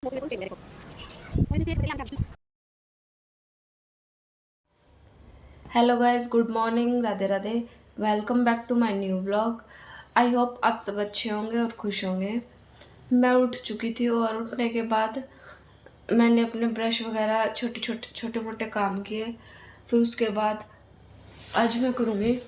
Hello guys, good morning, Radhe Radhe. Welcome back to my new blog. I hope आप सब अच्छे होंगे और खुश होंगे। मैं उठ चुकी थी और उठने के बाद मैंने अपने ब्रश वगैरह छोटे मोटे काम किए। फिर उसके बाद आज मैं करूँगी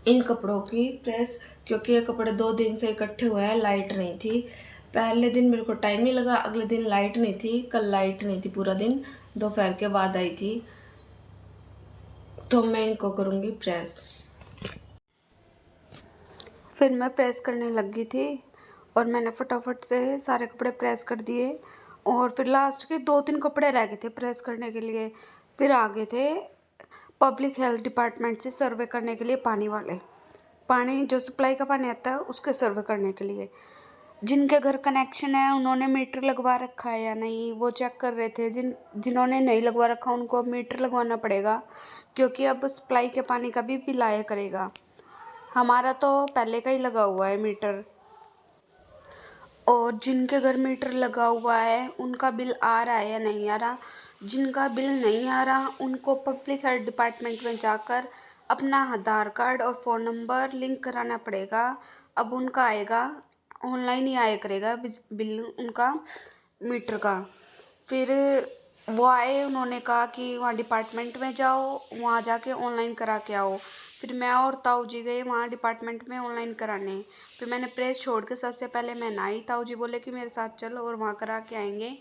इन कपड़ों की प्रेस, क्योंकि ये कपड़े 2 दिन से इकट्ठे हुए हैं। लाइट नहीं थी, पहले दिन मेरे को टाइम नहीं लगा, अगले दिन लाइट नहीं थी, कल लाइट नहीं थी पूरा दिन, दोपहर के बाद आई थी। तो मैं इनको करूँगी प्रेस। फिर मैं प्रेस करने लग गई थी और मैंने फटाफट से सारे कपड़े प्रेस कर दिए। और फिर लास्ट के 2-3 कपड़े रह गए थे प्रेस करने के लिए। फिर आगे थे पब्लिक हेल्थ डिपार्टमेंट से सर्वे करने के लिए, पानी वाले, पानी जो सप्लाई का पानी आता है उसके सर्वे करने के लिए। जिनके घर कनेक्शन है उन्होंने मीटर लगवा रखा है या नहीं वो चेक कर रहे थे। जिन्होंने नहीं लगवा रखा उनको अब मीटर लगवाना पड़ेगा, क्योंकि अब सप्लाई के पानी का भी बिल आया करेगा। हमारा तो पहले का ही लगा हुआ है मीटर। और जिनके घर मीटर लगा हुआ है उनका बिल आ रहा है या नहीं आ रहा। जिनका बिल नहीं आ रहा उनको पब्लिक हेल्थ डिपार्टमेंट में जाकर अपना आधार कार्ड और फ़ोन नंबर लिंक कराना पड़ेगा। अब उनका आएगा, ऑनलाइन ही आया करेगा बिल उनका, मीटर का। फिर वो आए, उन्होंने कहा कि वहाँ डिपार्टमेंट में जाओ, वहाँ जाके ऑनलाइन करा के आओ। फिर मैं और ताऊ जी गए वहाँ डिपार्टमेंट में ऑनलाइन कराने। फिर मैंने प्रेस छोड़ के सबसे पहले मैं नहाई। ताऊ जी बोले कि मेरे साथ चलो और वहाँ करा के आएंगे।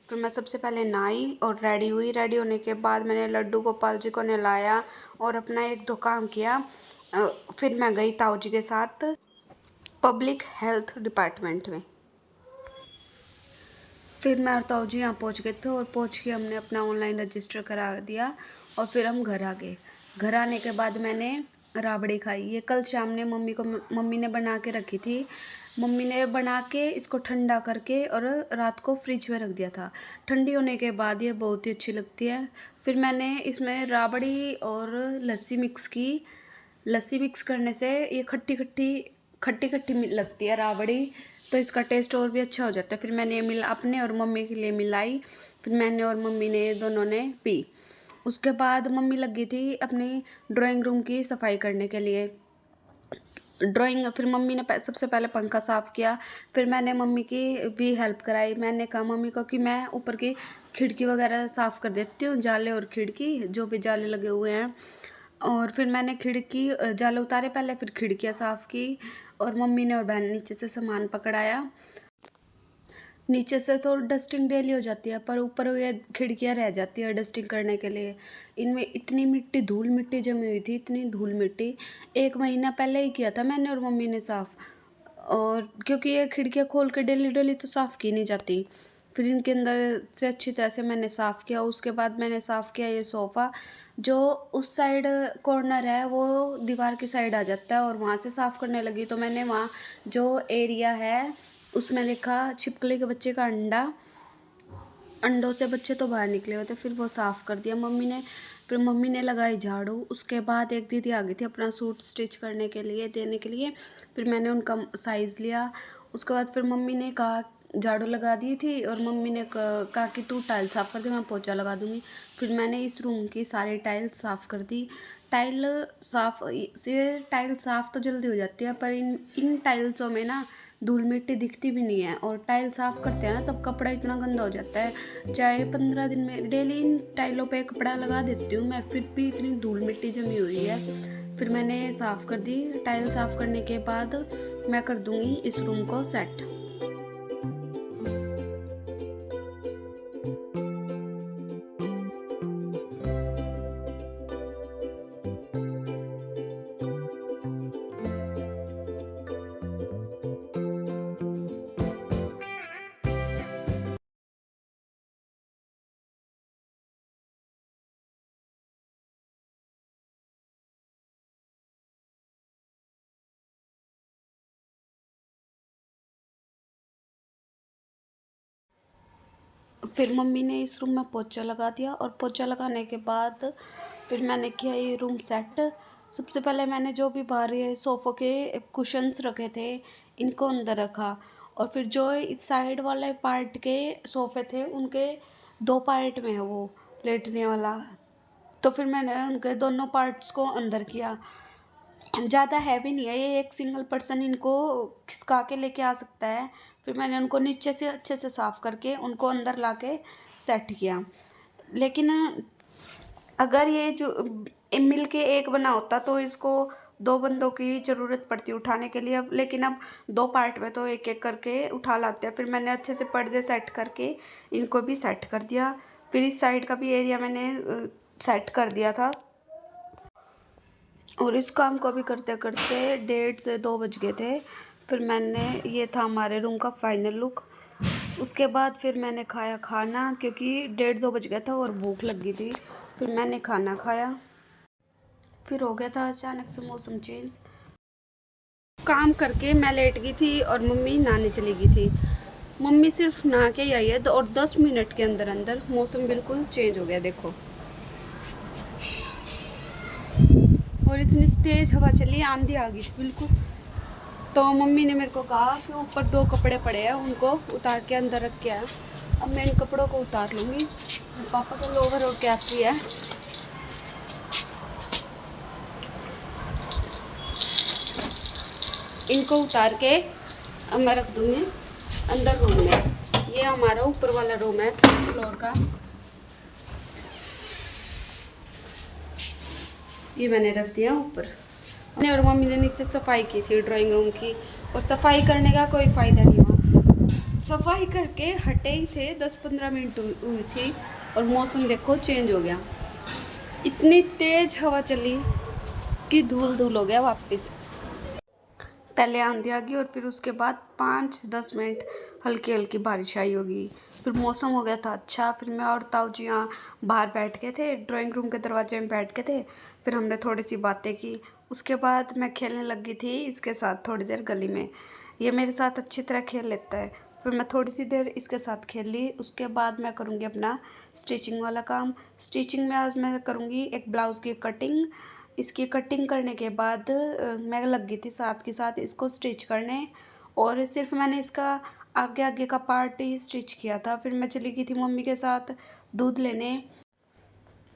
फिर मैं सबसे पहले नहाई और रेडी हुई। रेडी होने के बाद मैंने लड्डू गोपाल जी को नहलाया और अपना एक दो काम किया। फिर मैं गई ताऊ जी के साथ पब्लिक हेल्थ डिपार्टमेंट में। फिर मैं और ताऊ जी यहाँ पहुँच गए थे और पहुँच के हमने अपना ऑनलाइन रजिस्टर करा दिया और फिर हम घर आ गए। घर आने के बाद मैंने राबड़ी खाई। ये कल शाम ने मम्मी ने बना के रखी थी। मम्मी ने बना के इसको ठंडा करके और रात को फ्रिज में रख दिया था। ठंडी होने के बाद ये बहुत ही अच्छी लगती है। फिर मैंने इसमें राबड़ी और लस्सी मिक्स की। लस्सी मिक्स करने से ये खट्टी खट्टी लगती है राबड़ी, तो इसका टेस्ट और भी अच्छा हो जाता है। फिर मैंने ये मिला अपने और मम्मी के लिए मिलाई। फिर मैंने और मम्मी ने दोनों ने पी। उसके बाद मम्मी लगी थी अपनी ड्राइंग रूम की सफाई करने के लिए। फिर मम्मी ने सबसे पहले पंखा साफ़ किया। फिर मैंने मम्मी की भी हेल्प कराई। मैंने कहा मम्मी को कि मैं ऊपर की खिड़की वगैरह साफ़ कर देती हूँ, जाले और खिड़की जो भी जाले लगे हुए हैं। और फिर मैंने खिड़की जाले उतारे पहले, फिर खिड़कियाँ साफ़ की। और मम्मी ने और बहन ने नीचे से सामान पकड़ाया। नीचे से तो डस्टिंग डेली हो जाती है, पर ऊपर ये खिड़कियाँ रह जाती है डस्टिंग करने के लिए। इनमें इतनी मिट्टी, धूल मिट्टी जमी हुई थी, इतनी धूल मिट्टी। 1 महीना पहले ही किया था मैंने और मम्मी ने साफ़। और क्योंकि ये खिड़कियाँ खोल के डेली डेली तो साफ़ की नहीं जाती। फिर इनके अंदर से अच्छी तरह से मैंने साफ़ किया। उसके बाद मैंने साफ़ किया ये सोफ़ा। जो उस साइड कॉर्नर है वो दीवार की साइड आ जाता है और वहाँ से साफ़ करने लगी। तो मैंने वहाँ जो एरिया है उसमें देखा छिपकली के बच्चे का अंडा, अंडों से बच्चे तो बाहर निकले होते। फिर वो साफ़ कर दिया मम्मी ने। फिर मम्मी ने लगाई झाड़ू। उसके बाद एक दीदी आ गई थी अपना सूट स्टिच करने के लिए, देने के लिए। फिर मैंने उनका साइज़ लिया। उसके बाद फिर मम्मी ने कहा, झाड़ू लगा दी थी और मम्मी ने कहा कि तू टाइल साफ़ कर दे, मैं पोछा लगा दूँगी। फिर मैंने इस रूम की सारी टाइल साफ़ कर दी। टाइल टाइल साफ़ तो जल्दी हो जाती है, पर इन इन टाइल्सों में ना धूल मिट्टी दिखती भी नहीं है। और टाइल साफ़ करते हैं ना तब कपड़ा इतना गंदा हो जाता है। चाहे 15 दिन में डेली इन टाइलों पे कपड़ा लगा देती हूँ मैं, फिर भी इतनी धूल मिट्टी जमी हुई है। फिर मैंने साफ़ कर दी। टाइल साफ़ करने के बाद मैं कर दूँगी इस रूम को सेट। फिर मम्मी ने इस रूम में पोछा लगा दिया और पोछा लगाने के बाद फिर मैंने किया ये रूम सेट। सबसे पहले मैंने जो भी बाहर ये सोफ़ों के कुशन्स रखे थे इनको अंदर रखा। और फिर जो इस साइड वाले पार्ट के सोफ़े थे उनके 2 पार्ट में है वो लेटने वाला। तो फिर मैंने उनके दोनों पार्ट्स को अंदर किया। ज़्यादा हैवी नहीं है ये, एक सिंगल पर्सन इनको खिसका के लेके आ सकता है। फिर मैंने उनको नीचे से अच्छे से साफ़ करके उनको अंदर ला के सेट किया। लेकिन अगर ये जो मिल के एक बना होता तो इसको 2 बंदों की ज़रूरत पड़ती उठाने के लिए। अब लेकिन अब 2 पार्ट में तो एक एक करके उठा लाते हैं। फिर मैंने अच्छे से पर्दे सेट करके इनको भी सेट कर दिया। फिर इस साइड का भी एरिया मैंने सेट कर दिया था। और इस काम को भी करते करते 1:30 से 2 बज गए थे। फिर मैंने ये था हमारे रूम का फाइनल लुक। उसके बाद फिर मैंने खाया खाना, क्योंकि 1:30-2 बज गया था और भूख लगी थी। फिर मैंने खाना खाया। फिर हो गया था अचानक से मौसम चेंज। काम करके मैं लेट गई थी और मम्मी नहाने चली गई थी। मम्मी सिर्फ नहा के ही आई है और 10 मिनट के अंदर अंदर मौसम बिल्कुल चेंज हो गया देखो। और इतनी तेज़ हवा चली, आंधी आ गई बिल्कुल। तो मम्मी ने मेरे को कहा कि ऊपर 2 कपड़े पड़े हैं उनको उतार के अंदर रख के आया। अब मैं इन कपड़ों को उतार लूँगी। पापा का लोवर और कैप भी है। इनको उतार के अब मैं रख दूँगी अंदर रूम में। ये हमारा ऊपर वाला रूम है 3rd फ्लोर का। ये मैंने रख दिया ऊपर। और मम्मी ने नीचे सफाई की थी ड्राइंग रूम की, और सफाई करने का कोई फ़ायदा नहीं हुआ। सफाई करके हटे ही थे, 10-15 मिनट हुई थी और मौसम देखो चेंज हो गया। इतनी तेज़ हवा चली कि धूल धूल हो गया वापस। पहले आंधी आ गई और फिर उसके बाद 5-10 मिनट हल्की हल्की बारिश आई होगी। फिर मौसम हो गया था अच्छा। फिर मैं और ताऊ जी यहाँ बाहर बैठ के थे, ड्राइंग रूम के दरवाजे में बैठ के थे। फिर हमने थोड़ी सी बातें की। उसके बाद मैं खेलने लग गई थी इसके साथ थोड़ी देर गली में। ये मेरे साथ अच्छी तरह खेल लेता है। फिर मैं थोड़ी सी देर इसके साथ खेल ली। उसके बाद मैं करूँगी अपना स्टिचिंग वाला काम। स्टिचिंग में आज मैं करूँगी एक ब्लाउज़ की कटिंग। इसकी कटिंग करने के बाद मैं लग गई थी साथ के साथ इसको स्टिच करने। और सिर्फ मैंने इसका आगे आगे का पार्ट ही स्टिच किया था। फिर मैं चली गई थी मम्मी के साथ दूध लेने।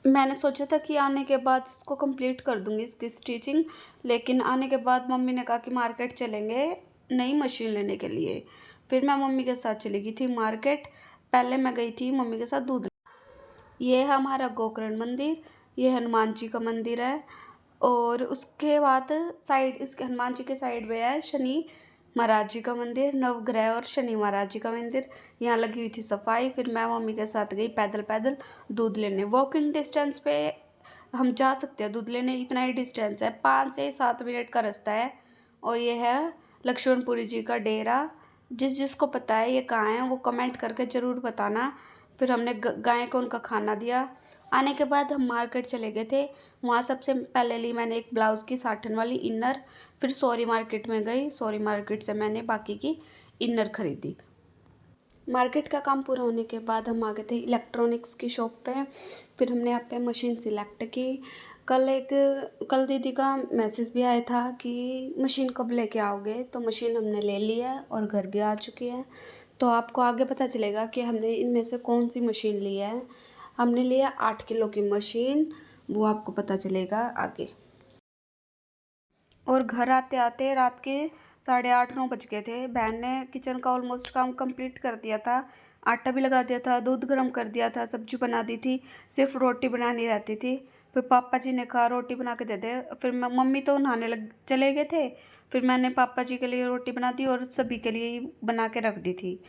मैंने सोचा था कि आने के बाद इसको कंप्लीट कर दूंगी इसकी स्टिचिंग, लेकिन आने के बाद मम्मी ने कहा कि मार्केट चलेंगे नई मशीन लेने के लिए। फिर मैं मम्मी के साथ चली गई थी मार्केट। पहले मैं गई थी मम्मी के साथ दूध। ये है हमारा गोकर्ण मंदिर, ये हनुमान जी का मंदिर है। और उसके बाद साइड इसके हनुमान जी के साइड में है शनि महाराज जी का मंदिर, नवग्रह और शनि महाराज जी का मंदिर। यहाँ लगी हुई थी सफाई। फिर मैं मम्मी के साथ गई पैदल पैदल दूध लेने। वॉकिंग डिस्टेंस पे हम जा सकते हैं दूध लेने, इतना ही डिस्टेंस है, 5 से 7 मिनट का रास्ता है। और ये है लक्ष्मणपुरी जी का डेरा। जिसको पता है ये कहाँ है वो कमेंट करके ज़रूर बताना। फिर हमने गाय को उनका खाना दिया। आने के बाद हम मार्केट चले गए थे। वहाँ सबसे पहले ली मैंने एक ब्लाउज़ की साटन वाली इनर। फिर सॉरी मार्केट में गई, सॉरी मार्केट से मैंने बाकी की इनर खरीदी। मार्केट का काम पूरा होने के बाद हम आ गए थे इलेक्ट्रॉनिक्स की शॉप पे। फिर हमने यहाँ पे मशीन सिलेक्ट की। कल दीदी का मैसेज भी आया था कि मशीन कब लेके आओगे, तो मशीन हमने ले ली है और घर भी आ चुकी है। तो आपको आगे पता चलेगा कि हमने इनमें से कौन सी मशीन ली है। हमने लिया 8 किलो की मशीन, वो आपको पता चलेगा आगे। और घर आते आते रात के 8:30-9 बज गए थे। बहन ने किचन का ऑलमोस्ट काम कंप्लीट कर दिया था। आटा भी लगा दिया था, दूध गर्म कर दिया था, सब्जी बना दी थी, सिर्फ रोटी बनानी रहती थी। फिर पापा जी ने कहा रोटी बना के दे दे। फिर मम्मी तो नहाने लग चले गए थे। फिर मैंने पापा जी के लिए रोटी बना दी और सभी के लिए ही बना के रख दी थी।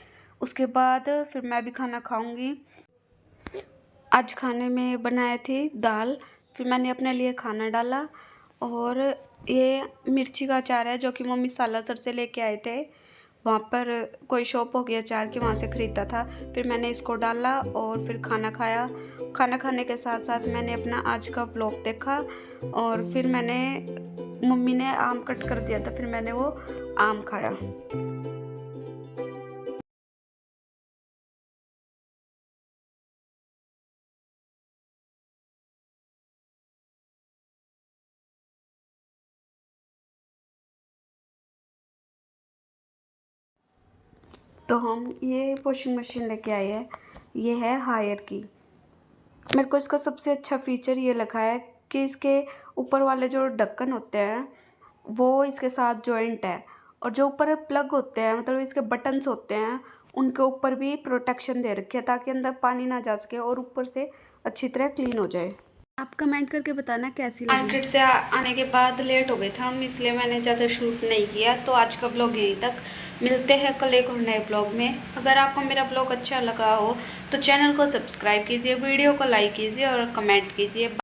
उसके बाद फिर मैं भी खाना खाऊंगी। आज खाने में बनाए थी दाल। फिर मैंने अपने लिए खाना डाला। और ये मिर्ची का अचार है जो कि मम्मी सालासर से लेके आए थे। वहाँ पर कोई शॉप होगी अचार की, वहाँ से ख़रीदा था। फिर मैंने इसको डाला और फिर खाना खाया। खाना खाने के साथ साथ मैंने अपना आज का व्लॉग देखा। और फिर मम्मी ने आम कट कर दिया था, फिर मैंने वो आम खाया। तो हम ये वॉशिंग मशीन लेके आए हैं। ये है हायर की। मेरे को इसका सबसे अच्छा फीचर ये लगा है कि इसके ऊपर वाले जो ढक्कन होते हैं वो इसके साथ जॉइंट है, और जो ऊपर प्लग होते हैं मतलब इसके बटन्स होते हैं उनके ऊपर भी प्रोटेक्शन दे रखी है ताकि अंदर पानी ना जा सके और ऊपर से अच्छी तरह क्लीन हो जाए। आप कमेंट करके बताना कैसी लगी। मार्केट से आने के बाद लेट हो गए थे हम, इसलिए मैंने ज़्यादा शूट नहीं किया। तो आज का ब्लॉग यहीं तक, मिलते हैं कल एक और नए ब्लॉग में। अगर आपको मेरा ब्लॉग अच्छा लगा हो तो चैनल को सब्सक्राइब कीजिए, वीडियो को लाइक कीजिए और कमेंट कीजिए।